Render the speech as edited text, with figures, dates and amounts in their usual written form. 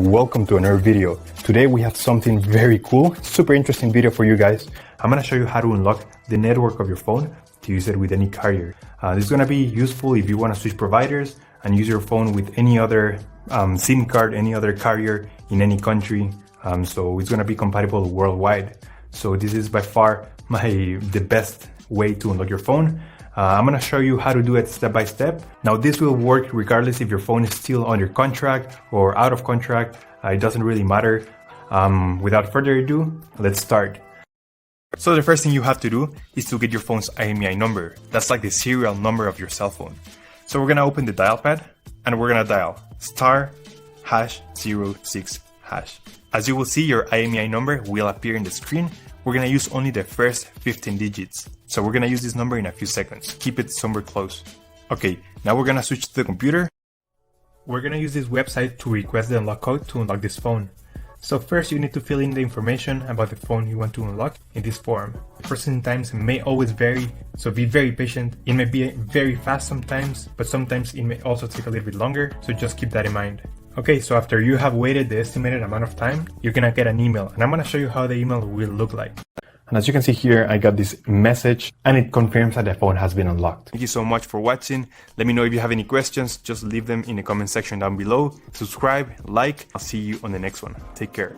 welcome to another video. Today we have something very cool, super interesting video for you guys. I'm gonna show you how to unlock the network of your phone to use it with any carrier. This is gonna be useful if you wanna switch providers and use your phone with any other SIM card, any other carrier in any country. So it's gonna be compatible worldwide. So this is by far the best way to unlock your phone. I'm gonna show you how to do it step by step. Now this will work regardless if your phone is still under contract or out of contract. It doesn't really matter. Without further ado, let's start. So the first thing you have to do is to get your phone's IMEI number. That's like the serial number of your cell phone. So we're gonna open the dial pad and we're gonna dial *#06#. As you will see, your IMEI number will appear in the screen. We're gonna use only the first 15 digits. So we're gonna use this number in a few seconds. Keep it somewhere close. Okay, now we're gonna switch to the computer. We're gonna use this website to request the unlock code to unlock this phone. So first you need to fill in the information about the phone you want to unlock in this form. Processing times may always vary, so be very patient. It may be very fast sometimes, but sometimes it may also take a little bit longer, so just keep that in mind. Okay, so after you have waited the estimated amount of time, you're gonna get an email, and I'm gonna show you how the email will look like. And as you can see here, I got this message and it confirms that the phone has been unlocked. Thank you so much for watching. Let me know if you have any questions, just leave them in the comment section down below. Subscribe, like, I'll see you on the next one. Take care.